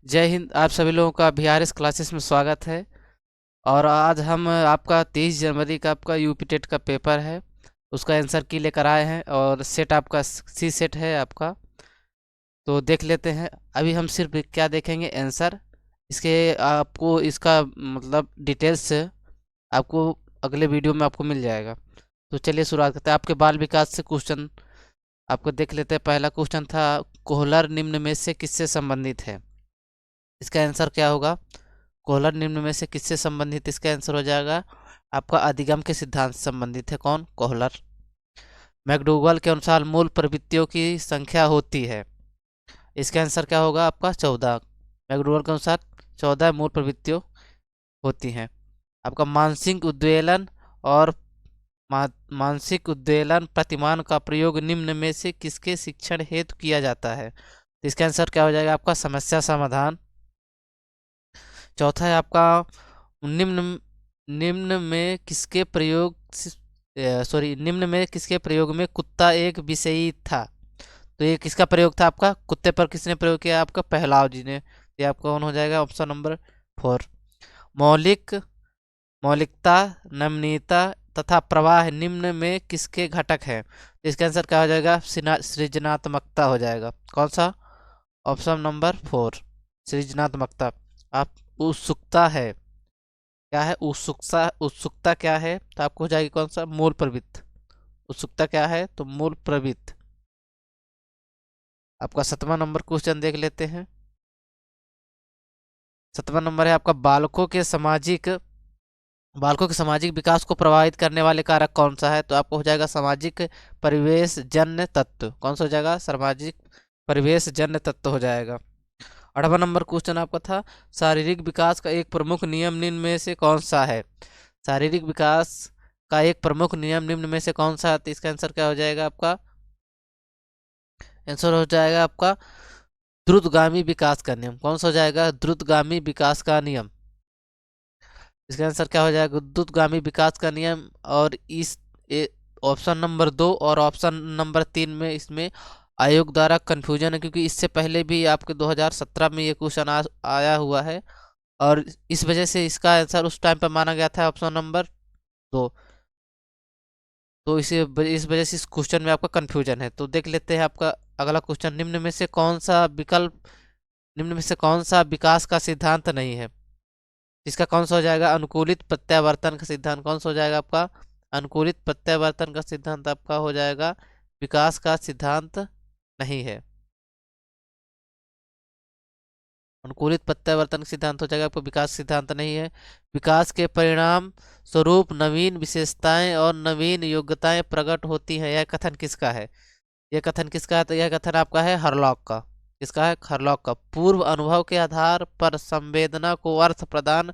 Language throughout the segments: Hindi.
जय हिंद। आप सभी लोगों का बीआरएस क्लासेस में स्वागत है। और आज हम आपका 23 जनवरी का आपका यूपी टेट का पेपर है, उसका आंसर की लेकर आए हैं। और सेट आपका सी सेट है आपका, तो देख लेते हैं। अभी हम सिर्फ क्या देखेंगे, आंसर। इसके आपको इसका मतलब डिटेल्स आपको अगले वीडियो में आपको मिल जाएगा। तो चलिए शुरुआत करते हैं। आपके बाल विकास से क्वेश्चन आपको देख लेते हैं। पहला क्वेश्चन था, कोहलर निम्न में से किससे संबंधित है? इसका आंसर क्या होगा? कोहलर निम्न में से किससे संबंधित? इसका आंसर हो जाएगा आपका अधिगम के सिद्धांत से संबंधित है। कौन? कोहलर। मैकडूगल के अनुसार मूल प्रवृत्तियों की संख्या होती है। इसका आंसर क्या होगा आपका? 14। मैकडूगल के अनुसार 14 मूल प्रवृत्तियों होती हैं। आपका मानसिक उद्वेलन और मानसिक उद्वेलन प्रतिमान का प्रयोग निम्न में से किसके शिक्षण हेतु किया जाता है? तो इसका आंसर क्या हो जाएगा आपका? समस्या समाधान। चौथा है आपका, निम्न निम्न में किसके प्रयोग निम्न में किसके प्रयोग में कुत्ता एक विषयी था? तो ये किसका प्रयोग था आपका? कुत्ते पर किसने प्रयोग किया? आपका पहलाव जी ने। ये आपका कौन हो जाएगा? Option number 4। मौलिक मौलिकता, नमनीयता तथा प्रवाह निम्न में किसके घटक है? तो इसका आंसर क्या हो जाएगा? सृजनात्मकता हो जाएगा। कौन सा? ऑप्शन नंबर 4, सृजनात्मकता। आप उत्सुकता है, क्या है? उत्सुकता। उत्सुकता क्या है? तो आपको हो जाएगी कौन सा? मूल प्रवृत्ति। उत्सुकता क्या है? तो मूल प्रवृत्ति। आपका 7वां नंबर क्वेश्चन देख लेते हैं। 7वां नंबर है आपका, बालकों के सामाजिक विकास को प्रभावित करने वाले कारक कौन सा है? तो आपको हो जाएगा सामाजिक परिवेश जन्य तत्व। कौन सा हो जाएगा? सामाजिक परिवेश जन्य तत्व हो जाएगा। 8वां नंबर क्वेश्चन आपका था, शारीरिक विकास का एक प्रमुख नियम निम्न में से कौन सा है? शारीरिक विकास का एक प्रमुख नियम निम्न में से कौन सा है? तो इसका आंसर क्या हो जाएगा आपका? आंसर हो जाएगा आपका द्रुतगामी विकास का नियम। कौन सा हो जाएगा? द्रुतगामी विकास का नियम। इसका आंसर क्या हो जाएगा? द्रुतगामी विकास का नियम। और इस ऑप्शन नंबर 2 और ऑप्शन नंबर 3 में इसमें आयोग द्वारा कंफ्यूजन है, क्योंकि इससे पहले भी आपके 2017 में ये क्वेश्चन आया हुआ है। और इस वजह से इसका आंसर उस टाइम पर माना गया था ऑप्शन नंबर 2। तो इस वजह से इस क्वेश्चन में आपका कंफ्यूजन है। तो देख लेते हैं आपका अगला क्वेश्चन, निम्न में से कौन सा विकास का सिद्धांत नहीं है? इसका कौन सा हो जाएगा? अनुकूलित प्रत्यावर्तन का सिद्धांत। कौन सा हो जाएगा आपका? अनुकूलित प्रत्यावर्तन का सिद्धांत आपका हो जाएगा विकास का सिद्धांत नहीं है। अनुकूलित प्रत्यावर्तन सिद्धांत हो जाएगा आपको विकास सिद्धांत नहीं है। विकास के परिणाम स्वरूप नवीन विशेषताएं और नवीन योग्यताएं प्रकट होती हैं, यह कथन किसका है? यह कथन किसका है? तो यह कथन आपका है हरलॉक का। किसका है? हरलॉक का। पूर्व अनुभव के आधार पर संवेदना को अर्थ प्रदान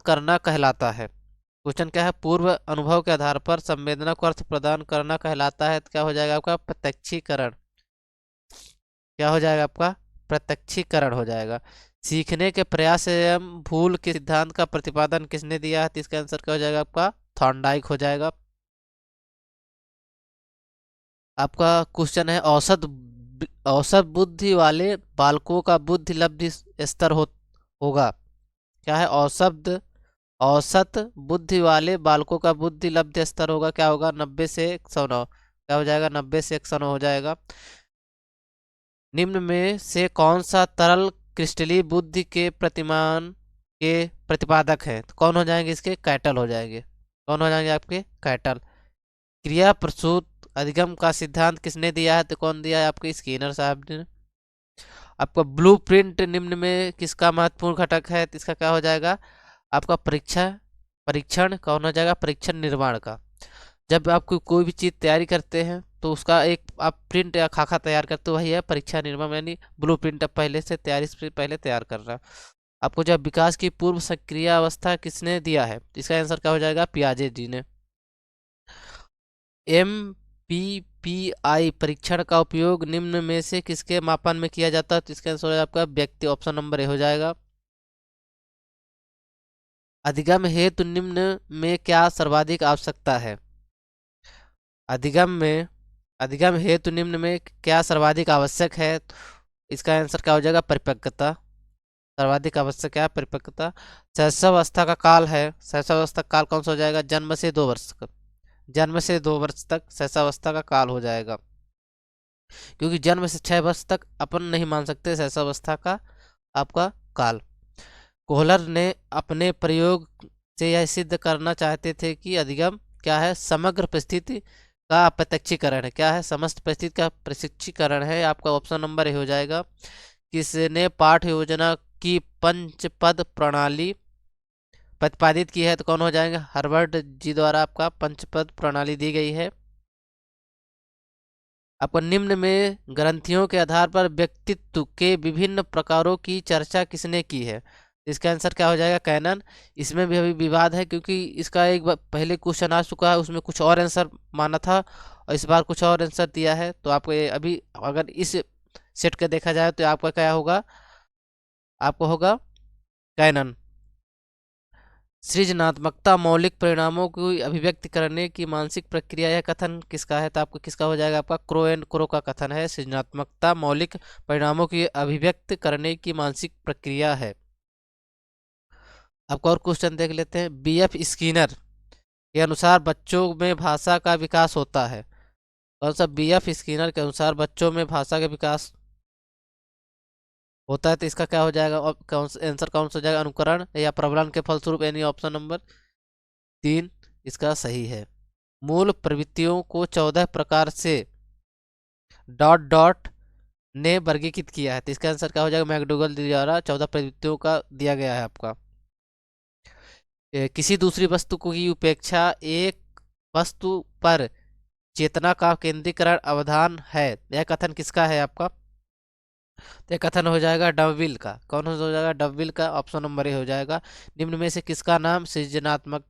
करना कहलाता है। क्वेश्चन क्या है? पूर्व अनुभव के आधार पर संवेदना को अर्थ प्रदान करना कहलाता है। तो क्या हो जाएगा आपका? प्रत्यक्षीकरण। क्या हो जाएगा आपका? प्रत्यक्षीकरण हो जाएगा। सीखने के प्रयास एवं भूल के सिद्धांत का प्रतिपादन किसने दिया है? तो इसका आंसर क्या हो जाएगा आपका? थॉर्नडाइक हो जाएगा। आपका क्वेश्चन है, औसत बुद्धि वाले बालकों का बुद्धि लब्धि स्तर होगा। क्या है? औसत बुद्धि वाले बालकों का बुद्धि लब्धि स्तर होगा, क्या होगा? 90 से 109। क्या हो जाएगा? 90 से 109 हो जाएगा। निम्न में से कौन सा तरल क्रिस्टलीय बुद्धि के प्रतिमान के प्रतिपादक है? तो कौन हो जाएंगे इसके? कैटल हो जाएंगे। कौन हो जाएंगे आपके? कैटल। क्रिया प्रसूत अधिगम का सिद्धांत किसने दिया है? तो कौन दिया है? आपके स्किनर साहब ने। आपका ब्लूप्रिंट निम्न में किसका महत्वपूर्ण घटक है? तो इसका क्या हो जाएगा आपका? परीक्षण कौन हो जाएगा? परीक्षण निर्माण का। जब आप कोई भी चीज़ तैयारी करते हैं तो उसका एक आप प्रिंट या खाका तैयार करते हो, वही है परीक्षा निर्माण, यानी ब्लू प्रिंट आप पहले से तैयारी से पहले तैयार कर रहा। आपको जब विकास की पूर्व सक्रिय अवस्था किसने दिया है? इसका आंसर क्या हो जाएगा? पियाजे जी ने। MPPI परीक्षण का उपयोग निम्न में से किसके मापन में किया जाता है? तो इसका आंसर हो जाएगा आपका व्यक्ति। ऑप्शन नंबर ए हो जाएगा। अधिगम हेतु निम्न में क्या सर्वाधिक आवश्यकता है? अधिगम में अधिगम हेतु निम्न में क्या सर्वाधिक आवश्यक है? इसका आंसर क्या हो जाएगा, परिपक्वता। सर्वाधिक आवश्यक क्या है, परिपक्वता। शैशवावस्था का काल है, शैशवावस्था का काल कौन सा हो जाएगा, जन्म से 2 वर्ष तक। जन्म से 2 वर्ष तक शैशवावस्था का काल हो जाएगा, क्योंकि जन्म से 6 वर्ष तक अपन नहीं मान सकते शैशवावस्था का आपका काल। कोहलर ने अपने प्रयोग से यह सिद्ध करना चाहते थे कि अधिगम क्या है, समग्र परिस्थिति का प्रत्यक्षीकरण है। क्या है, समस्त परिस्थिति का प्रशिक्षीकरण है। आपका ऑप्शन नंबर ए हो जाएगा। किसने पाठ योजना की पंचपद प्रणाली प्रतिपादित की है, तो कौन हो जाएगा, हार्वर्ड जी द्वारा आपका पंचपद प्रणाली दी गई है। आपको निम्न में ग्रंथियों के आधार पर व्यक्तित्व के विभिन्न प्रकारों की चर्चा किसने की है, इसका आंसर क्या हो जाएगा, कैनन। इसमें भी अभी विवाद है, क्योंकि इसका एक बार पहले क्वेश्चन आ चुका है, उसमें कुछ और आंसर माना था और इस बार कुछ और आंसर दिया है। तो आपको ये अभी अगर इस सेट का देखा जाए तो आपका क्या होगा, आपको होगा कैनन। सृजनात्मकता मौलिक परिणामों की अभिव्यक्ति करने की मानसिक प्रक्रिया, यह कथन किसका है, तो आपको किसका हो जाएगा, आपका क्रो एंड क्रो का कथन है। सृजनात्मकता मौलिक परिणामों की अभिव्यक्त करने की मानसिक प्रक्रिया है। आपको और क्वेश्चन देख लेते हैं। बीएफ स्किनर के अनुसार बच्चों में भाषा का विकास होता है, कौन सा, बीएफ स्किनर के अनुसार बच्चों में भाषा का विकास होता है, तो इसका क्या हो जाएगा, कौन सा आंसर कौन सा हो जाएगा, अनुकरण या प्रबलन के फलस्वरूप, यानी ऑप्शन नंबर 3 इसका सही है। मूल प्रवृत्तियों को 14 प्रकार से डॉट डॉट ने वर्गीकृत किया है, तो इसका आंसर क्या हो जाएगा, मैकडूगल द्वारा 14 प्रवृत्तियों का दिया गया है आपका। किसी दूसरी वस्तु की उपेक्षा एक वस्तु पर चेतना का केंद्रीकरण अवधान है, यह कथन किसका है आपका, तो यह कथन हो जाएगा डबविल का। कौन हो जाएगा, डबविल का, ऑप्शन नंबर ए हो जाएगा। निम्न में से किसका नाम सृजनात्मक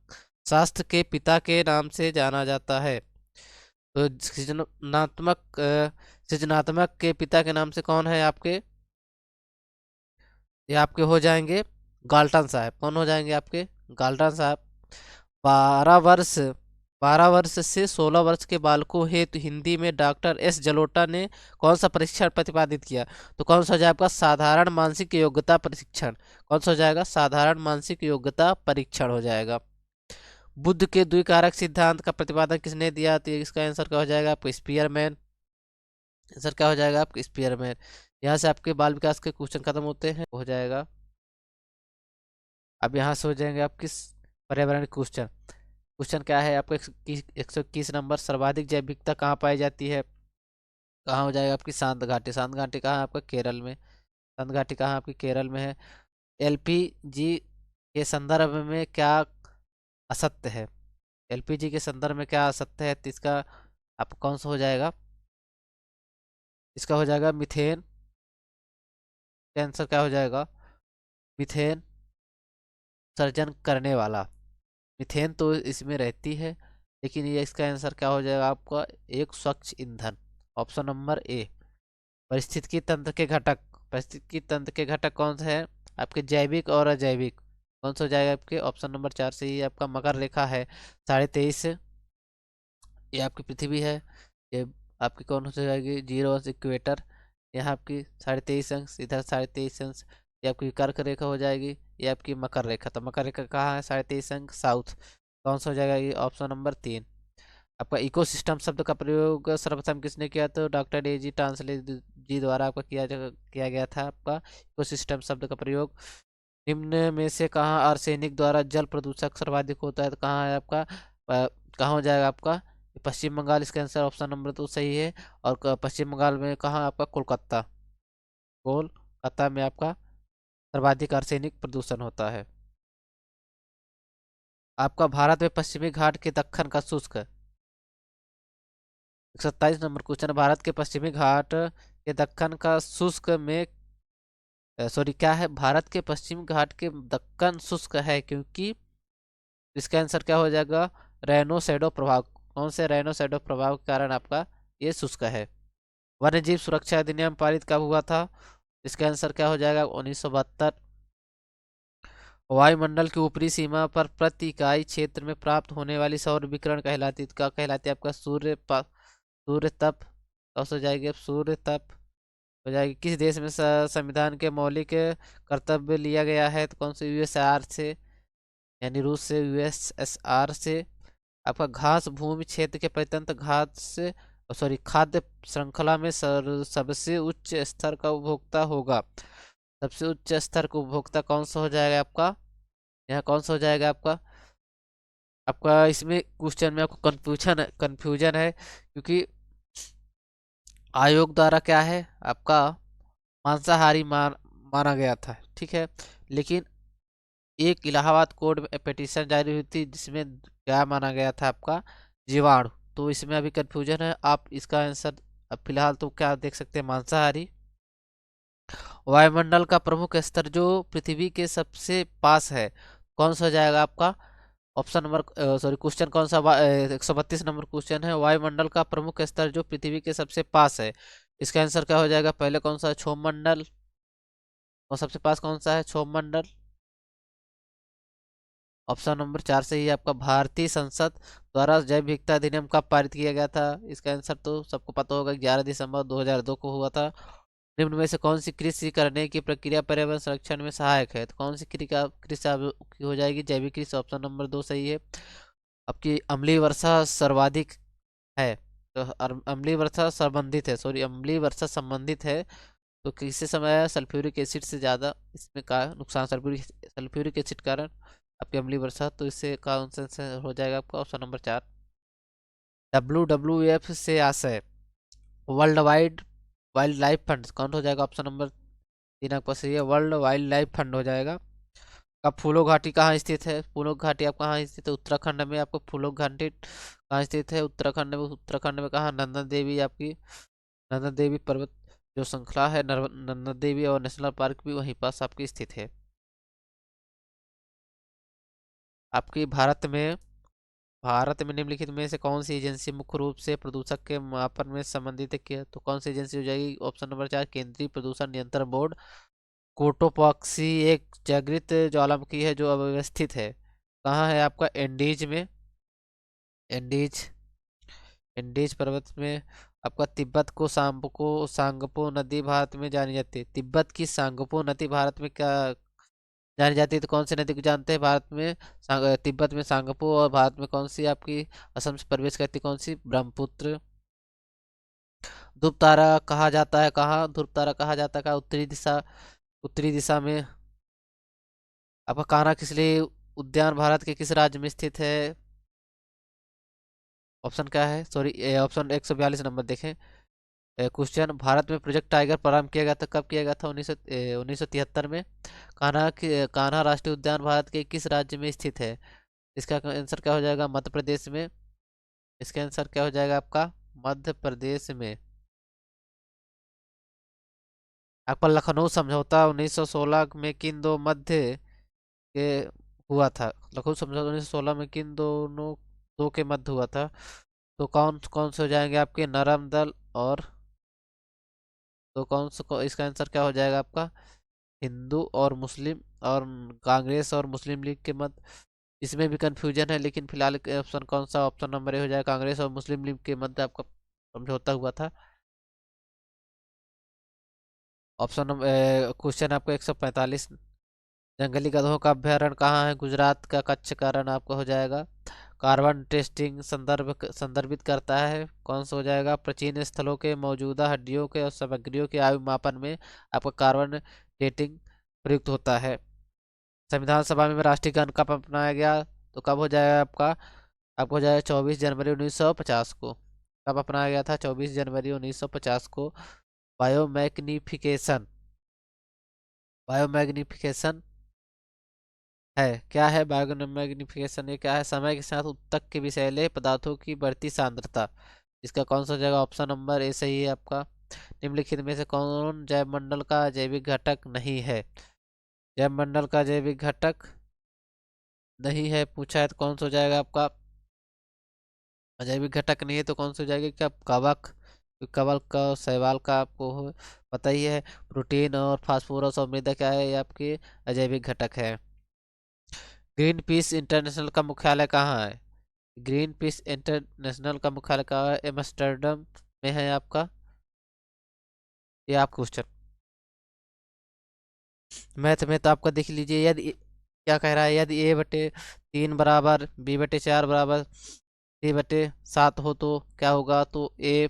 शास्त्र के पिता के नाम से जाना जाता है, तो सृजनात्मक के पिता के नाम से कौन है आपके, ये आपके हो जाएंगे गाल्टन साहब। कौन हो जाएंगे आपके, गाल्टन साहब। 12 वर्ष 12 वर्ष से 16 वर्ष के बालकों हेतु हिंदी में डॉक्टर एस जलोटा ने कौन सा परीक्षण प्रतिपादित किया, तो कौन सा हो जाएगा आपका साधारण मानसिक योग्यता परीक्षण। कौन सा हो जाएगा, साधारण मानसिक योग्यता परीक्षण हो जाएगा। बुद्ध के द्विकारक सिद्धांत का प्रतिपादन किसने दिया, तो इसका आंसर क्या हो जाएगा आपको, स्पीयरमैन। आंसर क्या हो जाएगा आपका, स्पीयरमैन। यहाँ से आपके बाल विकास के क्वेश्चन खत्म होते हैं, हो जाएगा। अब यहाँ से हो जाएंगे आप किस पर्यावरण क्वेश्चन। क्वेश्चन क्या है आपका, 121 नंबर। सर्वाधिक जैविकता कहाँ पाई जाती है, कहाँ हो जाएगा आपकी, शांत घाटी। शांत घाटी कहाँ है आपका, केरल में। शांत घाटी कहाँ आपकी, केरल में है। एलपीजी के संदर्भ में क्या असत्य है, एलपीजी के संदर्भ में क्या असत्य है, तो इसका आप कौन सा हो जाएगा, इसका हो जाएगा मिथेन। आंसर क्या हो जाएगा, मिथेन सर्जन करने वाला। मिथेन तो इसमें रहती है, लेकिन ये इसका आंसर क्या हो जाएगा आपका, एक स्वच्छ ईंधन, ऑप्शन नंबर ए। परिस्थितिकी तंत्र के घटक, परिस्थितिकी तंत्र के घटक कौन से हैं आपके, जैविक और अजैविक। कौन सा हो जाएगा आपके, ऑप्शन नंबर 4 से ही आपका मकर रेखा है 23.5, ये आपकी पृथ्वी है। ये आपकी कौन हो जाएगी, 0 इक्वेटर, यहाँ आपकी 23.5 अंश, इधर 23.5 अंश, ये आपकी कर्क रेखा हो जाएगी, ये आपकी मकर रेखा। तो मकर रेखा कहाँ है, 23.5 अंश साउथ। कौन सा हो जाएगा ये, ऑप्शन नंबर 3। आपका इकोसिस्टम शब्द का प्रयोग सर्वप्रथम किसने किया, तो डॉक्टर ए जी ट्रांसले जी द्वारा आपका किया गया था आपका इकोसिस्टम शब्द का प्रयोग। निम्न में से कहाँ आर्सेनिक द्वारा जल प्रदूषक सर्वाधिक होता है, तो कहाँ है आपका, कहाँ हो जाएगा आपका, पश्चिम बंगाल। इसका आंसर ऑप्शन नंबर 2 सही है। और पश्चिम बंगाल में कहाँ आपका, कोलकाता। कोलकाता में आपका सर्वाधिक आर्सेनिक प्रदूषण होता है। आपका भारत में पश्चिमी घाट के दक्कन का शुष्क, 27 नंबर क्वेश्चन। भारत के पश्चिमी घाट के दक्कन का शुष्क में, सॉरी क्या है, भारत के पश्चिमी घाट के दक्कन शुष्क है, क्योंकि इसका आंसर क्या हो जाएगा, रेनो शैडो प्रभाव। कौन से रेनो शैडो प्रभाव के कारण आपका ये शुष्क है। वन्य जीव सुरक्षा अधिनियम पारित कब हुआ था, इसका आंसर क्या हो जाएगा, 1972। वायुमंडल की ऊपरी सीमा पर प्रति इकाई क्षेत्र में प्राप्त होने वाली सौर विकिरण कहलाती का कहलाती है आपका सूर्य तप। कौन सा हो जाएगी अब, सूर्य तप। हो जाएगी। किस देश में संविधान के मौलिक कर्तव्य लिया गया है, तो कौन से यूएसआर से, यानी रूस से, यूएसएसआर से। आपका घास भूमि क्षेत्र के प्रत्यंत घास, सॉरी, खाद्य श्रृंखला में सबसे उच्च स्तर का उपभोक्ता होगा। सबसे उच्च स्तर का उपभोक्ता कौन सा हो जाएगा आपका, यहाँ कौन सा हो जाएगा आपका। आपका इसमें क्वेश्चन में आपको कंफ्यूजन है क्योंकि आयोग द्वारा क्या है आपका मांसाहारी माना गया था, ठीक है। लेकिन एक इलाहाबाद कोर्ट में पिटीशन जारी हुई थी जिसमें क्या माना गया था आपका जीवाणु। तो इसमें अभी कंफ्यूजन है, आप इसका आंसर अब फिलहाल तो क्या देख सकते हैं, मांसाहारी। वायुमंडल का प्रमुख स्तर जो पृथ्वी के सबसे पास है, कौन सा हो जाएगा आपका। ऑप्शन नंबर, सॉरी, क्वेश्चन कौन सा, 132 नंबर क्वेश्चन है। वायुमंडल का प्रमुख स्तर जो पृथ्वी के सबसे पास है, इसका आंसर क्या हो जाएगा। पहले कौन सा है, क्षोभ मंडल, और सबसे पास कौन सा है, क्षोभ मंडल। ऑप्शन नंबर 4 से ही आपका भारतीय संसद द्वारा जैव विविधता अधिनियम कब पारित किया गया था, इसका आंसर तो सबको पता होगा, 11 दिसंबर 2002 को हुआ था। निम्न में से कौन सी कृषि करने की प्रक्रिया पर्यावरण संरक्षण में सहायक है, तो कौन सी कृषि की हो जाएगी, जैविक कृषि। ऑप्शन नंबर 2 सही है। आपकी अम्लीय वर्षा सर्वाधिक है, तो अम्लीय वर्षा संबंधित है, सॉरी, अम्लीय वर्षा संबंधित है, तो किससे समय है, सल्फ्यूरिक एसिड से ज़्यादा इसमें का नुकसान, सल्फ्यूरिक एसिड कारण आपकी अम्लीय वर्षा, तो इससे का आंसर हो जाएगा आपका ऑप्शन नंबर 4। WWF से आशय, world wide wild life fund, कौन हो जाएगा, ऑप्शन नंबर 3 आपका सही है, वर्ल्ड वाइल्ड लाइफ फंड हो जाएगा। अब फूलो घाटी कहाँ स्थित है, फूलो घाटी आप कहाँ स्थित है, उत्तराखंड में। आपको फूलो घाटी कहाँ स्थित है, उत्तराखंड में। उत्तराखंड में कहाँ, नंदा देवी, आपकी नंदा देवी पर्वत जो श्रृंखला है, नंदा देवी और नेशनल पार्क भी वहीं पास आपकी स्थित है। आपकी भारत में निम्नलिखित में से कौन सी एजेंसी मुख्य रूप से प्रदूषक के मापन में संबंधित है, तो कौन सी एजेंसी हो जाएगी, ऑप्शन नंबर 4, केंद्रीय प्रदूषण नियंत्रण बोर्ड। कोटोपॉक्सी एक जागृत ज्वालामुखी है जो अव्यवस्थित है, कहाँ है आपका, एंडीज में। एंडीज एंडीज पर्वत में। आपका तिब्बत को सांगपो नदी भारत में जानी जाती है, तिब्बत की सांगपो नदी भारत में क्या जानी जाती है, तो कौन सी नदी को जानते हैं भारत में, तिब्बत में सांगपो, और भारत में कौन सी आपकी असम से प्रवेश करती, कौन सी, ब्रह्मपुत्र। ध्रुव तारा कहा जाता है, कहाँ ध्रुव तारा कहा जाता है, कहाँ, उत्तरी दिशा में। आपका कान्हा किसली उद्यान भारत के किस राज्य में स्थित है, ऑप्शन क्या है, सॉरी, ऑप्शन 142 नंबर देखें। क्वेश्चन, भारत में प्रोजेक्ट टाइगर प्रारंभ किया गया था, कब किया गया था, 1973 में। कान्हा राष्ट्रीय उद्यान भारत के किस राज्य में स्थित है, इसका आंसर क्या हो जाएगा, मध्य प्रदेश में। इसका आंसर क्या हो जाएगा आपका, मध्य प्रदेश में। आपका लखनऊ समझौता 1916 में किन दो मध्य के हुआ था, लखनऊ समझौता 1916 में किन दोनों दो के मध्य हुआ था, तो कौन कौन से हो जाएंगे आपके, नरम दल और, तो कौन सा इसका आंसर क्या हो जाएगा आपका, हिंदू और मुस्लिम, और कांग्रेस और मुस्लिम लीग के मध्य। इसमें भी कंफ्यूजन है, लेकिन फिलहाल ऑप्शन कौन सा, ऑप्शन नंबर ए हो जाएगा, कांग्रेस और मुस्लिम लीग के मध्य आपका समझौता हुआ था। ऑप्शन नंबर, क्वेश्चन आपका 145, जंगली गधों का अभ्यारण्य कहाँ है, गुजरात का कच्छ का रण आपका हो जाएगा। कार्बन टेस्टिंग संदर्भित करता है, कौन सा हो जाएगा, प्राचीन स्थलों के मौजूदा हड्डियों के और सामग्रियों के आयु मापन में आपका कार्बन डेटिंग प्रयुक्त होता है। संविधान सभा में राष्ट्रीय गान कब अपनाया गया, तो कब हो जाएगा आपका, आपको हो जाएगा 24 जनवरी 1950 को। कब अपनाया गया था, 24 जनवरी 1950 को। बायोमैग्निफिकेशन, बायोमैग्निफिकेशन है, क्या है बायोमैग्निफिकेशन, ये क्या है, समय के साथ उत्तक के विषैले पदार्थों की बढ़ती सांद्रता। इसका कौन सा जगह, ऑप्शन नंबर ए सही है आपका। निम्नलिखित में से कौन जैव मंडल का जैविक घटक नहीं है, जैव मंडल का जैविक घटक नहीं है पूछा है, तो कौन सा हो जाएगा आपका, अजैविक घटक नहीं है तो कौन सा हो जाएगा, क्या, कवक। कवक का और शैवाल का आपको पता ही है। प्रोटीन और फास्फोरस और मृदा क्या है, ये आपके अजैविक घटक है। ग्रीन पीस इंटरनेशनल का मुख्यालय कहाँ है, ग्रीन पीस इंटरनेशनल का मुख्यालय कहाँ है, एम्स्टर्डम में है आपका। ये आप क्वेश्चन मैथ में तो आपका देख लीजिए, यदि क्या कह रहा है, यदि ए बटे 3 बराबर बी बटे 4 बराबर सी बटे 7 हो तो क्या होगा। तो ए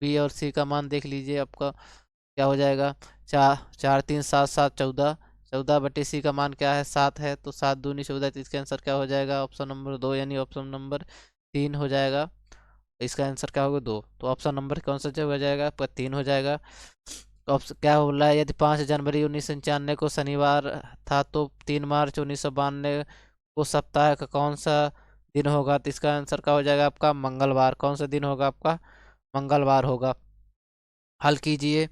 बी और सी का मान देख लीजिए आपका क्या हो जाएगा। 4 4 3 7 7 14, 14/c का मान क्या है 7 है, तो 7 दूनी 14, तो इसका आंसर क्या हो जाएगा ऑप्शन नंबर 2 यानी ऑप्शन नंबर 3 हो जाएगा। इसका आंसर क्या होगा 2, तो ऑप्शन नंबर कौन सा जगह हो जाएगा आपका 3 हो जाएगा। तो ऑप्शन क्या हो रहा है, यदि 5 जनवरी 1995 को शनिवार था तो 3 मार्च 1992 को सप्ताह का कौन सा दिन होगा। तो इसका आंसर क्या हो जाएगा आपका मंगलवार। कौन सा दिन होगा आपका मंगलवार होगा। हल कीजिए,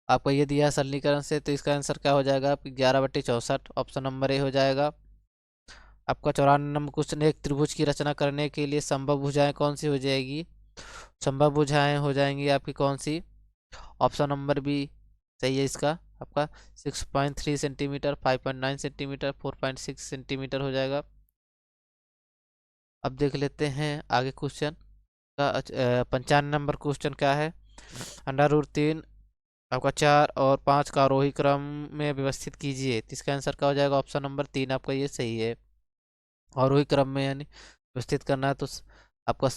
आपको ये दिया है सरलीकरण से, तो इसका आंसर क्या हो जाएगा आपकी 11/64 ऑप्शन नंबर ए हो जाएगा। आपका 94 नंबर क्वेश्चन, एक त्रिभुज की रचना करने के लिए संभव भुजाएं कौन सी हो जाएगी। संभव भुजाएं हो जाएंगी आपकी कौन सी, ऑप्शन नंबर बी सही है इसका आपका 6.3 सेंटीमीटर, 5.9 सेंटीमीटर, 4.6 सेंटीमीटर हो जाएगा। अब देख लेते हैं आगे क्वेश्चन का। 95 नंबर क्वेश्चन क्या है, √3 आपका 4 और 5 का आरोही क्रम में व्यवस्थित कीजिए। तो इसका आंसर क्या हो जाएगा ऑप्शन नंबर 3 आपका ये सही है। आरोही क्रम में यानी व्यवस्थित करना है तो आपका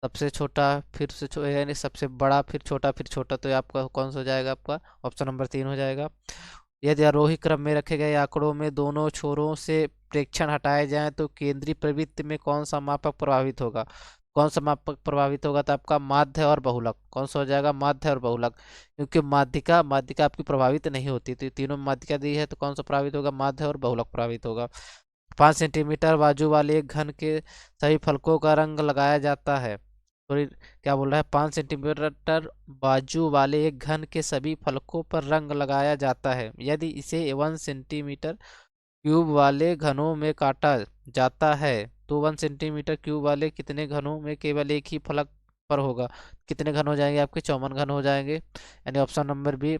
सबसे छोटा फिर से यानी सबसे बड़ा फिर छोटा फिर छोटा, तो ये आपका कौन सा हो जाएगा आपका ऑप्शन नंबर 3 हो जाएगा। यदि आरोही क्रम में रखे गए आंकड़ों में दोनों छोरों से प्रेक्षण हटाए जाएं तो केंद्रीय प्रवृत्ति में कौन सा मापक प्रभावित होगा। कौन सा मापक प्रभावित होगा, तो आपका माध्य और बहुलक। कौन सा हो जाएगा माध्य और बहुलक, क्योंकि माध्यिका माध्यिका आपकी प्रभावित नहीं होती, तो तीनों में माध्यिका दी है तो कौन सा प्रभावित होगा माध्य और बहुलक प्रभावित होगा। 5 सेंटीमीटर बाजू वाले एक घन के सभी फलकों का रंग लगाया जाता है। सॉरी, क्या बोल रहा है, 5 सेंटीमीटर बाजू वाले एक घन के सभी फलकों पर रंग लगाया जाता है। यदि इसे 1 सेंटीमीटर क्यूब वाले घनों में काटा जाता है तो 1 सेंटीमीटर क्यूब वाले कितने घनों में केवल एक ही फलक पर होगा। कितने घन हो जाएंगे आपके 54 घन हो जाएंगे, यानी ऑप्शन नंबर बी।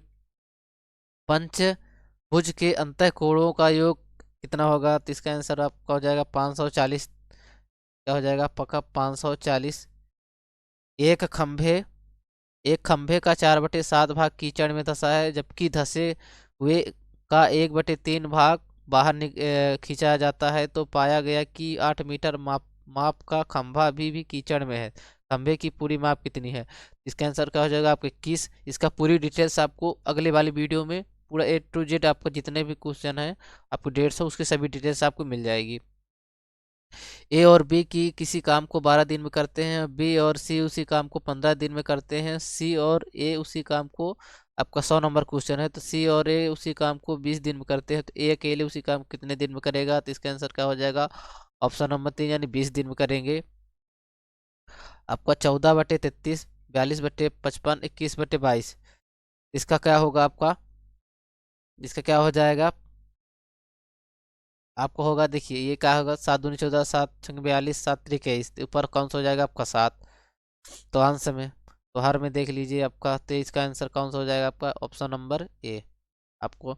पंचभुज के अंतःकोणों का योग कितना होगा। तो इसका आंसर आपका हो जाएगा 540। क्या हो जाएगा पक्का 540। एक खंभे एक खंभे का 4/7 भाग कीचड़ में धंसा है, जबकि धंसे हुए का 1/3 भाग बाहर खींचा जाता है, तो पाया गया कि 8 मीटर माप का खंभा अभी भी कीचड़ में है। खंभे की पूरी माप कितनी है। इसका आंसर क्या हो जाएगा आपके 21। इसका पूरी डिटेल्स आपको अगले वाली वीडियो में पूरा A to Z आपको जितने भी क्वेश्चन है आपको 150 उसकी सभी डिटेल्स आपको मिल जाएगी। ए और बी की किसी काम को 12 दिन में करते हैं, बी और सी उसी काम को 15 दिन में करते हैं, सी और ए उसी काम को, आपका 100 नंबर क्वेश्चन है, तो सी और ए उसी काम को 20 दिन में करते हैं, तो ए अकेले उसी काम को कितने दिन में करेगा। तो इसका आंसर क्या हो जाएगा ऑप्शन नंबर 3 यानी 20 दिन में करेंगे। आपका 14/33, 42/55, 21/22, इसका क्या होगा आपका, इसका क्या हो जाएगा आपको होगा। देखिए ये क्या होगा 7 दूनी 14, 7 6 42, 7 3 21, ऊपर कौन सा हो जाएगा आपका 7। तो अंश में तो हर में देख लीजिए आपका 23 का आंसर कौन सा हो जाएगा आपका ऑप्शन नंबर ए। आपको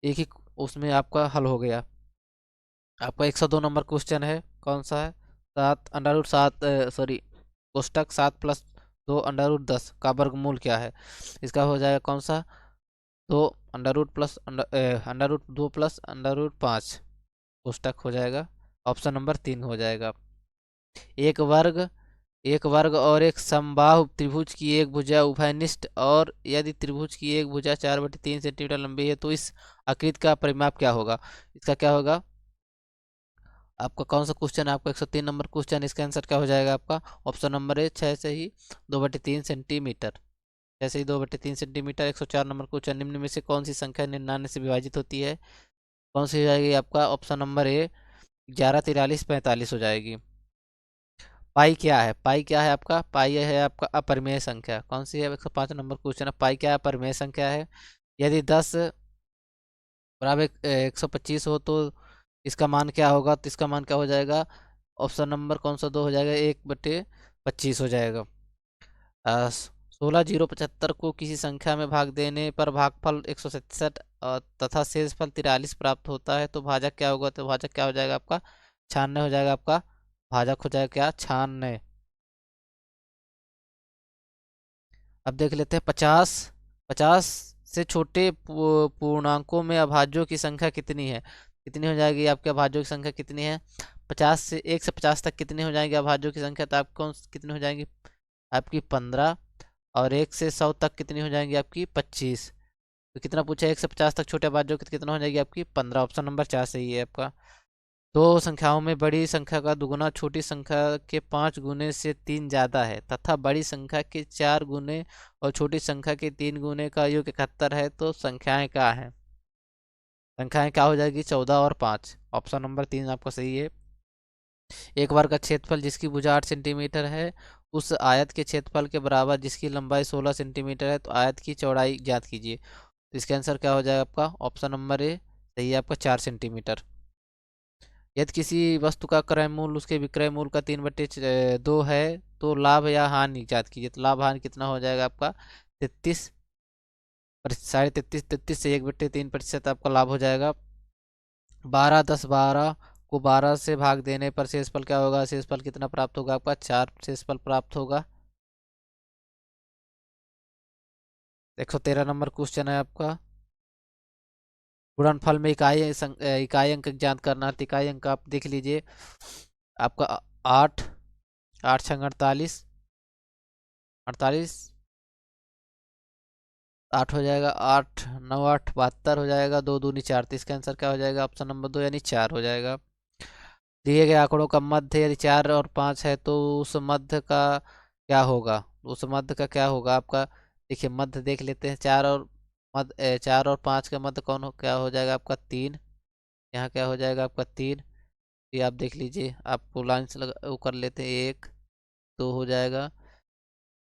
एक ही उसमें आपका हल हो गया। आपका 102 नंबर क्वेश्चन है, कौन सा है, 7 √7 सॉरी कोष्टक 7+2 √10 का वर्गमूल क्या है। इसका हो जाएगा कौन सा 2 √ प्लस √2 प्लस √5 कोष्टक हो जाएगा, ऑप्शन नंबर 3 हो जाएगा। एक वर्ग एक वर्ग और एक समबाहु त्रिभुज की एक भुजा उभयनिष्ठ, और यदि त्रिभुज की एक भुजा 4/3 सेंटीमीटर लंबी है तो इस आकृति का परिमाप क्या होगा। इसका क्या होगा आपका कौन सा क्वेश्चन है आपका 103 नंबर क्वेश्चन। इसका आंसर क्या हो जाएगा आपका ऑप्शन नंबर ए 6 से ही 2/3 सेंटीमीटर। जैसे ही 2/3 सेंटीमीटर। 104 नंबर क्वेश्चन, निम्न में से कौन सी संख्या 99 से विभाजित होती है। कौन सी हो जाएगी आपका ऑप्शन नंबर ए 11 43 45 हो जाएगी। पाई क्या है, पाई क्या है आपका, पाई है आपका अपरिमेय संख्या। कौन सी है 105 नंबर क्वेश्चन है, पाई क्या है अपरिमेय संख्या है। यदि 10 बराबर 125 हो तो इसका मान क्या होगा। तो इसका मान क्या हो जाएगा ऑप्शन नंबर कौन सा 2 हो जाएगा 1/25 हो जाएगा। 16 0 75 को किसी संख्या में भाग देने पर भागफल 167 तथा शेषफल 43 प्राप्त होता है, तो भाजक क्या होगा। तो भाजक क्या हो जाएगा आपका 96 हो जाएगा आपका भाजक हो जाएगा क्या 96। अब देख लेते हैं 50 50 से छोटे पूर्णांकों में अभाज्यों की संख्या कितनी है? कितनी हो जाएगी आपके अभाज्यों की संख्या कितनी है? 1 से 50 तक कितनी हो जाएगी अभाज्यों की संख्या? तो आपको कितनी हो जाएगी आपकी 15। और 1 से 100 तक कितनी हो जाएंगी आपकी 25। तो कितना पूछा है? 1 से 50 तक छोटे अभाज्यों की कितना हो जाएगी आपकी 15। ऑप्शन नंबर 4 सही है आपका। दो संख्याओं में बड़ी संख्या का दुगुना छोटी संख्या के 5 गुने से 3 ज्यादा है तथा बड़ी संख्या के 4 गुने और छोटी संख्या के 3 गुने का योग 71 है, तो संख्याएं क्या हैं? संख्याएं क्या हो जाएगी? 14 और 5। ऑप्शन नंबर 3 आपका सही है। एक वर्ग का क्षेत्रफल जिसकी भुजा 8 सेंटीमीटर है उस आयत के क्षेत्रफल के बराबर जिसकी लंबाई 16 सेंटीमीटर है, तो आयत की चौड़ाई ज्ञात कीजिए। तो इसका आंसर क्या हो जाएगा आपका? ऑप्शन नंबर ए सही है आपका 4 सेंटीमीटर। यदि किसी वस्तु का क्रय मूल्य उसके विक्रय मूल्य का 3/2 है तो लाभ या हानि ज्ञात कीजिए। तो लाभ हानि कितना हो जाएगा आपका? 33, 33.5, 33 से 1/3% आपका लाभ हो जाएगा। 12, 10, 12 को 12 से भाग देने पर शेषफल क्या होगा? शेषफल कितना प्राप्त होगा आपका? 4 शेषफल प्राप्त होगा। 113 नंबर क्वेश्चन है आपका। गुणनफल में इकाई अंक ज्ञात करना है। तो इकाई अंक आप देख लीजिए आपका 8, 8 छंग 48, 48, 8 हो जाएगा, 8 9 8 72 हो जाएगा, 2 दूनी 4। तो इसका आंसर क्या हो जाएगा? ऑप्शन नंबर 2 यानी 4 हो जाएगा। दिए गए आंकड़ों का मध्य यदि 4 और 5 है तो उस मध्य का क्या होगा? उस मध्य का क्या होगा आपका? देखिए मध्य देख लेते हैं। 4 और 5 का मध्य कौन क्या हो जाएगा आपका? 3। यहाँ क्या हो जाएगा आपका? 3। ये आप देख लीजिए, आपको लाइन से लगा वो कर लेते हैं। 1 2 हो जाएगा,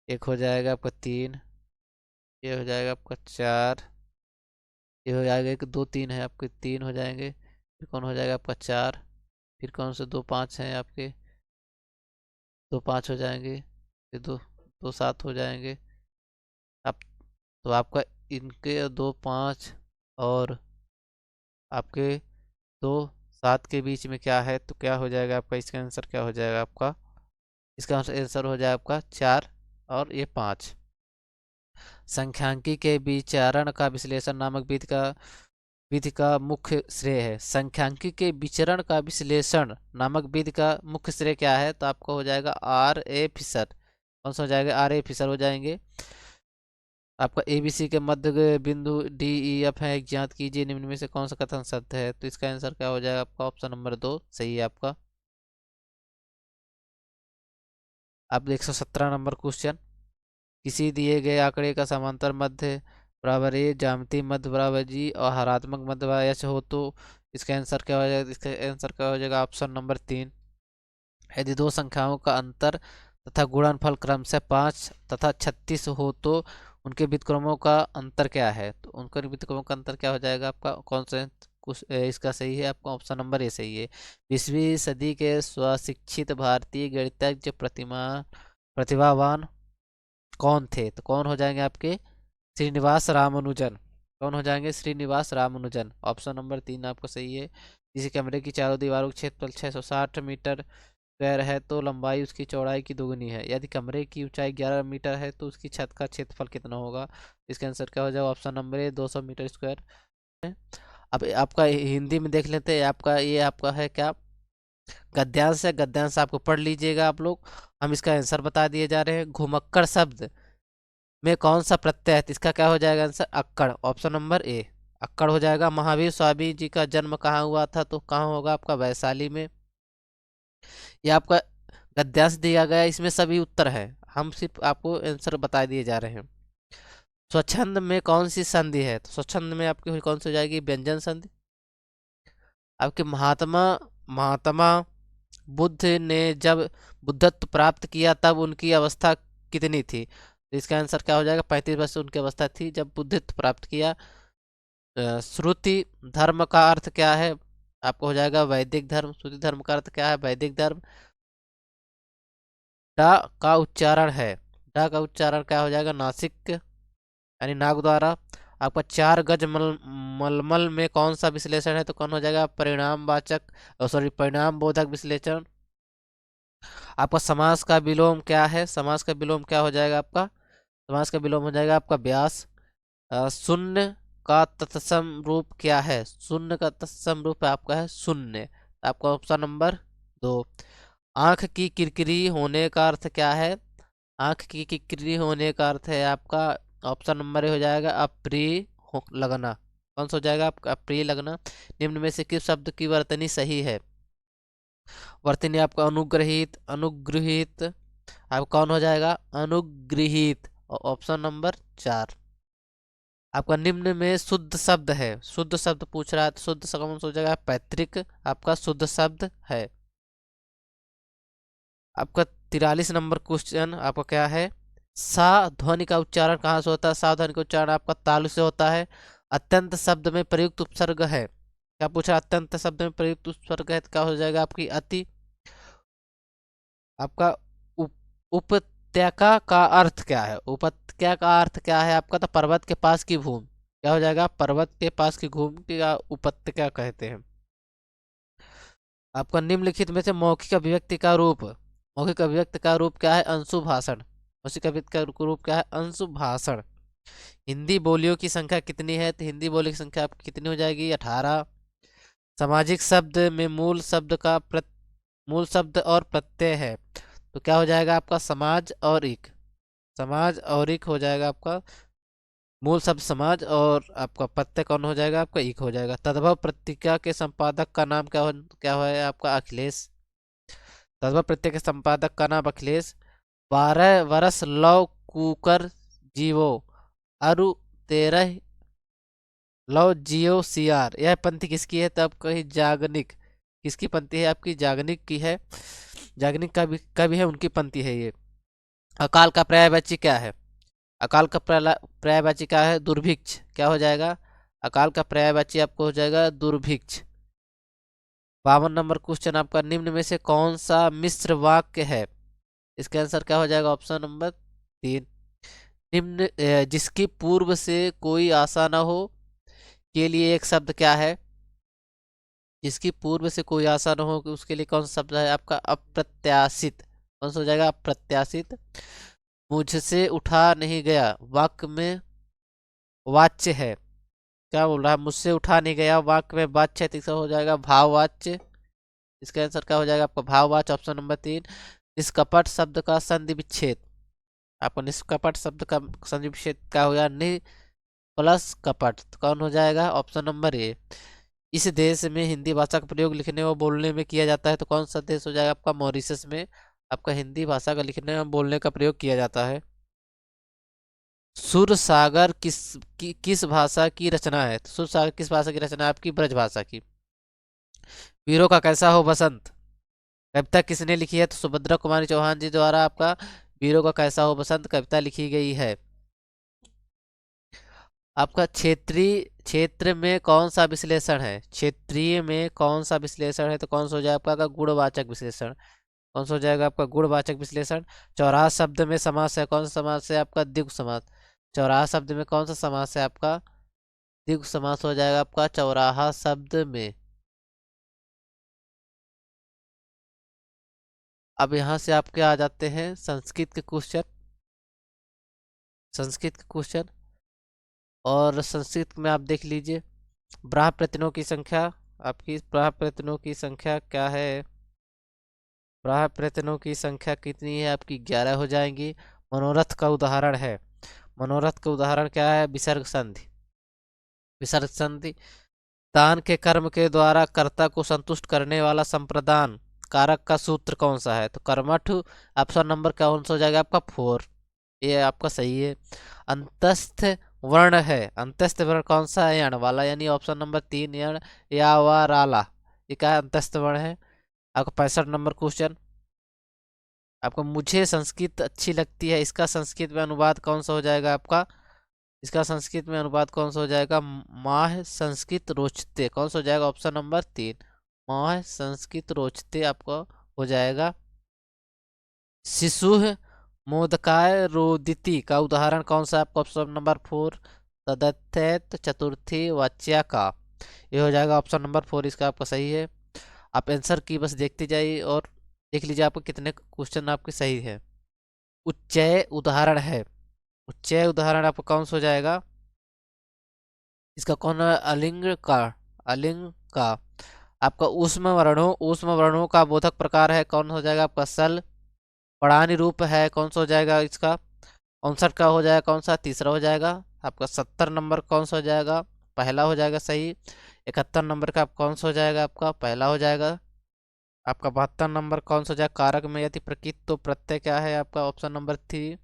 1 हो जाएगा आपका 3, ये हो जाएगा आपका 4, ये हो जाएगा 1 2 3 है आपके 3 हो जाएंगे। फिर कौन हो जाएगा आपका? 4। फिर कौन से 2 5 हैं आपके? 2 5 हो जाएंगे। फिर 2 2 7 हो जाएंगे आप। तो आपका इनके 2 5 और आपके 2 7 के बीच में क्या है? तो क्या हो जाएगा आपका? इसका आंसर क्या हो जाएगा आपका? इसका आंसर हो जाएगा आपका 4 और ये 5। संख्यांकी के विचारण का विश्लेषण नामक विधि का मुख्य श्रेय है। संख्यांकी के विचरण का विश्लेषण नामक विधि का मुख्य श्रेय क्या है? तो आपको हो जाएगा आर ए फिशर। कौन सा हो जाएगा? आर ए फिशर हो जाएंगे। आपका एबीसी के मध्य बिंदु डी ई एफ है, ज्ञात कीजिए निम्न में से कौन सा कथन सत्य है? तो इसका आंसर क्या हो जाएगा आपका? ऑप्शन नंबर 2 सही है आपका। अब 117 नंबर क्वेश्चन। किसी दिए गए आंकड़े का समांतर मध्य बराबर ए, ज्यामितीय मध्य बराबर जी और हरात्मक मध्य बराबर एच हो तो इसका आंसर क्या हो जाएगा? इसका आंसर क्या हो जाएगा? Option number 3। यदि दो संख्याओं का अंतर तथा गुणनफल क्रमशः 5 तथा 36 हो तो उनके व्युत्क्रमों का अंतर क्या है? तो उनके व्युत्क्रमों का अंतर क्या हो जाएगा आपका? कौन सा कुछ इसका सही है आपका? ऑप्शन नंबर ए सही है। 20वीं सदी के स्वशिक्षित भारतीय गणितज्ञ प्रतिभावान कौन थे? तो कौन हो जाएंगे आपके? श्रीनिवास रामानुजन। कौन हो जाएंगे? श्रीनिवास रामानुजन। ऑप्शन नंबर 3 आपका सही है। किसी कमरे की चारों दीवारों का क्षेत्रफल 660 मीटर स्क्वायर है तो लंबाई उसकी चौड़ाई की दोगुनी है। यदि कमरे की ऊंचाई 11 मीटर है तो उसकी छत का क्षेत्रफल कितना होगा? इसका आंसर क्या हो जाएगा? Option number A 200 metre square है। अब आपका हिंदी में देख लेते हैं। आपका ये आपका है क्या? गद्यांश है। गद्यांश आपको पढ़ लीजिएगा आप लोग। हम इसका आंसर बता दिए जा रहे हैं। घुमक्कड़ शब्द में कौन सा प्रत्यय है? तो इसका क्या हो जाएगा आंसर? अक्कड़। ऑप्शन नंबर ए अक्कड़ हो जाएगा। महावीर स्वामी जी का जन्म कहाँ हुआ था? तो कहाँ होगा आपका? वैशाली में। ये आपका गद्यांश दिया गया है, इसमें सभी उत्तर है। हम सिर्फ आपको आंसर बता दिए जा रहे हैं। स्वच्छंद में कौन सी संधि है? तो स्वच्छंद में आपकी कौन सी हो जाएगी? व्यंजन संधि। आपके महात्मा महात्मा बुद्ध ने जब बुद्धत्व प्राप्त किया तब उनकी अवस्था कितनी थी? तो इसका आंसर क्या हो जाएगा? 35 वर्ष उनकी अवस्था थी जब बुद्धत्व प्राप्त किया। श्रुति धर्म का अर्थ क्या है? आपको हो जाएगा वैदिक धर्म। श्रुति धर्म का अर्थ क्या है? वैदिक धर्म। डा का उच्चारण है। डा का उच्चारण क्या हो जाएगा? नासिक यानी नाक द्वारा। आपका 4 गज मलमल में कौन सा विश्लेषण है? तो कौन हो जाएगा? परिणामवाचक सॉरी परिणाम बोधक विश्लेषण। आपका समास का विलोम क्या है? समास का विलोम क्या हो जाएगा आपका? समास का विलोम हो जाएगा आपका व्यास। शून्य का तत्सम रूप क्या है? शून्य का तत्सम रूप आपका है शून्य। आपका ऑप्शन नंबर 2। आंख की किरकिरी होने का अर्थ क्या है? आंख की किरकिरी होने का अर्थ है आपका ऑप्शन नंबर ए हो जाएगा अप्रिय लगना। कौन सा हो जाएगा आपका? अप्रिय लगना। निम्न में से किस शब्द की वर्तनी सही है? वर्तनी आपका अनुग्रहित, अनुगृहित। आप कौन हो जाएगा? अनुगृहित। Option number 4। आपका निम्न में शुद्ध शब्द है, शुद्ध शब्द पूछ रहा है तो शुद्ध शब्द कौन सा हो जाएगा? पैतृक आपका शुद्ध शब्द है। आपका 43 नंबर क्वेश्चन आपका क्या है? सा ध्वनि का उच्चारण कहाँ से होता है? सा ध्वनि का उच्चारण आपका तालु से होता है। अत्यंत शब्द में प्रयुक्त उपसर्ग है। क्या पूछा? अत्यंत शब्द में प्रयुक्त उपसर्ग है तो क्या हो जाएगा आपकी? अति। आपका उप, उपत्यका का अर्थ क्या है? उपत्यका का अर्थ क्या है आपका? तो पर्वत के पास की भूमि। क्या हो जाएगा? पर्वत के पास की भूमि का उपत्यका कहते हैं। आपका निम्नलिखित में से मौखिक अभिव्यक्ति का रूप, मौखिक अभिव्यक्ति का रूप क्या है? अंशु भाषण। मौखिक अभिव्यक्ति का रूप क्या है? अंशु भाषण। हिंदी बोलियों की संख्या कितनी है? तो हिंदी बोलियों की संख्या आपकी कितनी हो जाएगी? 18। सामाजिक शब्द में मूल शब्द और प्रत्यय है तो क्या हो जाएगा आपका? समाज और इक। समाज और इक हो जाएगा आपका। मूल शब्द समाज और आपका प्रत्यय कौन हो जाएगा? आपका इक हो जाएगा। तद्भव पत्रिका के संपादक का नाम क्या है आपका? अखिलेश। तद्भव पत्रिका के संपादक का नाम अखिलेश। 12 वर्ष लव कुकर जीवो अरु 13 लव जियो सियार। यह पंक्ति किसकी है? तब कही जागनिक। किसकी पंक्ति है आपकी? जागनिक की है। जागनिक का भी है, उनकी पंक्ति है ये। अकाल का पर्यायवाची क्या है? अकाल का पर्यायवाची क्या है? दुर्भिक्ष। क्या हो जाएगा? अकाल का पर्यायवाची आपको हो जाएगा दुर्भिक्ष। 52 नंबर क्वेश्चन आपका, निम्न में से कौन सा मिश्र वाक्य है? इसका आंसर क्या हो जाएगा? Option number 3। निम्न जिसकी पूर्व से कोई आशा न हो के लिए एक शब्द क्या है? जिसकी पूर्व से कोई आशा न हो कि उसके लिए कौन सा शब्द है आपका? अप्रत्याशित। कौन सा हो जाएगा? अप्रत्याशित। मुझसे उठा नहीं गया वाक्य में वाच्य है। क्या बोल रहा है? मुझसे उठा नहीं गया वाक्य में वाच्य है, तीसरा हो जाएगा भाववाच्य। इसका आंसर क्या हो जाएगा आपका? भाववाच्य। Option number 3। निष्कपट शब्द का संधि विच्छेद। आपको निष्कपट शब्द का संधि विच्छेद क्या हो गया? नि प्लस कपट। तो कौन हो जाएगा? ऑप्शन नंबर ए। इस देश में हिंदी भाषा का प्रयोग लिखने और बोलने में किया जाता है तो कौन सा देश हो जाएगा आपका? मॉरिशस में आपका हिंदी भाषा का लिखने और बोलने का प्रयोग किया जाता है। सुर सागर किस भाषा की रचना है? तो सुर सागर किस भाषा की रचना है आपकी? ब्रज भाषा की। वीरों का कैसा हो बसंत कविता किसने लिखी है? तो सुभद्रा कुमारी चौहान जी द्वारा आपका वीरों का कैसा हो बसंत कविता लिखी गई है। आपका क्षेत्रीय क्षेत्र में कौन सा विश्लेषण है? क्षेत्रीय में कौन सा विश्लेषण है तो कौन सा हो जाएगा आपका? गुणवाचक विश्लेषण। कौन सा हो जाएगा आपका? गुणवाचक विश्लेषण। चौराहा शब्द में समास है, कौन सा समास है आपका? द्विगु समास। चौराहा शब्द में कौन सा समास है आपका? द्विगु समास हो जाएगा आपका चौराहा शब्द में। अब यहाँ से आपके आ जाते हैं संस्कृत के क्वेश्चन। संस्कृत के क्वेश्चन और संस्कृत में आप देख लीजिए। ब्राह्म प्रत्ययों की संख्या, आपकी ब्राह्म प्रत्ययों की संख्या क्या है? ब्राह्म प्रत्ययों की संख्या कितनी है आपकी? 11 हो जाएंगी। मनोरथ का उदाहरण है, मनोरथ का उदाहरण क्या है? विसर्ग संधि। विसर्ग संधि। दान के कर्म के द्वारा कर्ता को संतुष्ट करने वाला संप्रदान कारक का सूत्र कौन सा है? तो कर्मठ। ऑप्शन नंबर कौन सा हो जाएगा आपका? 4। ये आपका सही है। अंतस्थ वर्ण है, अंतस्थ वर्ण कौन सा है? यण वाला, यानी ऑप्शन नंबर 3 यण या वा राला। ये क्या है? अंतस्थ वर्ण है। आपका 65 नंबर क्वेश्चन आपको, मुझे संस्कृत अच्छी लगती है, इसका संस्कृत में अनुवाद कौन सा हो जाएगा आपका? इसका संस्कृत में अनुवाद कौन सा हो जाएगा? माह संस्कृत रोचते। कौन सा हो जाएगा? ऑप्शन नंबर 3 माह संस्कृत रोचते आपको हो जाएगा। शिशु मोदकाय रोदिति का उदाहरण कौन सा है आपका? ऑप्शन नंबर 4 तदर्थेत चतुर्थी वाच्या का। ये हो जाएगा ऑप्शन नंबर 4, इसका आपका सही है। आप आंसर की बस देखते जाइए और देख लीजिए आपको कितने क्वेश्चन आपके सही है। उच्चय उदाहरण है, उच्चय उदाहरण आपका कौन सा हो जाएगा? इसका कौन है? अलिंग का। अलिंग का। आपका ऊष्म वर्णों का बोधक प्रकार है, कौन हो जाएगा आपका? सल। पढ़ानी रूप है, कौन सा हो जाएगा इसका? 59 का हो जाएगा, कौन सा? तीसरा हो जाएगा। आपका 70 नंबर कौन सा हो जाएगा? पहला हो जाएगा सही। 71 नंबर का आप कौन सा हो जाएगा? आपका पहला हो जाएगा। आपका 72 नंबर कौन सा हो जाएगा? कारक में यदि प्रकृत तो प्रत्यय क्या है आपका? Option number 3।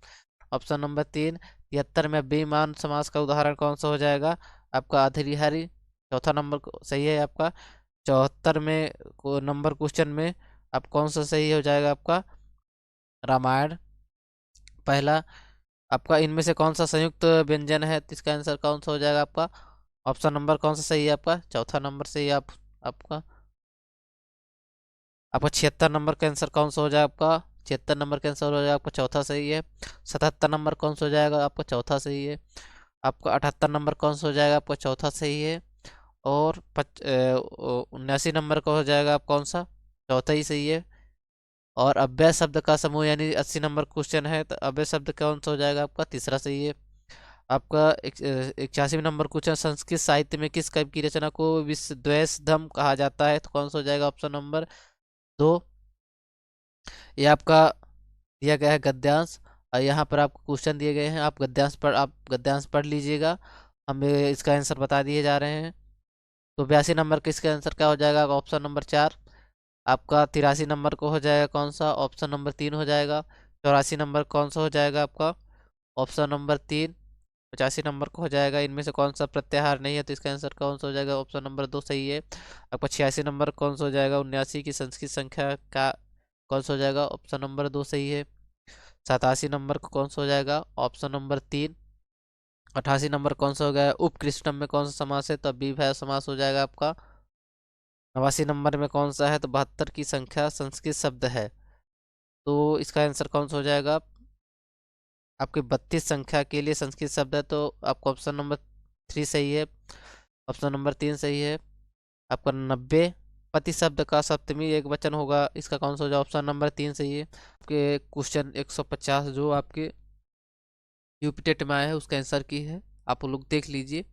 Option number 3। 73 में बेईमान समास का उदाहरण कौन सा हो जाएगा? आपका अधिहरी। चौथा नंबर सही है आपका। 74 में नंबर क्वेश्चन में आप कौन सा सही हो जाएगा आपका? रामायण। पहला। आपका इनमें से कौन सा संयुक्त व्यंजन है, तो इसका आंसर कौन सा हो जाएगा आपका? ऑप्शन नंबर कौन सा सही है आपका? चौथा नंबर सही है आपका। आपका 76 नंबर का आंसर कौन सा हो जाएगा आपका? 76 नंबर का आंसर हो जाएगा आपका, चौथा सही है। 77 नंबर कौन सा हो जाएगा आपका? चौथा सही है। आपका 78 नंबर कौन सा हो जाएगा आपका? चौथा सही है। और 79 नंबर का हो जाएगा आप कौन सा? चौथा ही सही है। और अव्यय शब्द का समूह यानी 80 नंबर क्वेश्चन है, तो अव्यय शब्द कौन सा हो जाएगा आपका? तीसरा सही है। आपका 81 नंबर क्वेश्चन, संस्कृत साहित्य में किस कवि की रचना को विश्वद्वैषधम कहा जाता है, तो कौन सा हो जाएगा? Option number 2। ये आपका दिया गया है गद्यांश। और यहाँ पर आपको क्वेश्चन दिए गए हैं, आप गद्यांश पढ़ लीजिएगा। हमें इसका आंसर बता दिए जा रहे हैं। तो 82 नंबर का इसका आंसर क्या हो जाएगा? Option number 4। आपका 83 नंबर को हो जाएगा कौन सा? ऑप्शन नंबर 3 हो जाएगा। 84 नंबर कौन सा हो जाएगा आपका? Option number 3। 85 नंबर को हो जाएगा, इनमें से कौन सा प्रत्याहार नहीं है, तो इसका आंसर कौन सा हो जाएगा? ऑप्शन नंबर 2 सही है। आपका 86 नंबर कौन सा हो जाएगा? 79 की संस्कृत संख्या का कौन सा हो जाएगा? ऑप्शन नंबर 2 सही है। 87 नंबर को कौन सा हो जाएगा? Option number 3। 88 नंबर कौन सा हो गया? उपकृष्टम में कौन सा समास है, तो अव्ययीभाव समास हो जाएगा आपका। 89 नंबर में कौन सा है, तो 72 की संख्या संस्कृत शब्द है, तो इसका आंसर कौन सा हो जाएगा? आपके 32 संख्या के लिए संस्कृत शब्द है, तो आपका ऑप्शन नंबर 3 सही है। ऑप्शन नंबर 3 सही है। आपका 90 पति शब्द का सप्तमी एक वचन होगा, इसका कौन सा हो जाएगा? ऑप्शन नंबर 3 सही है। आपके क्वेश्चन 150 जो आपके यूपीटेट में आया है उसका आंसर की है, आप लोग देख लीजिए।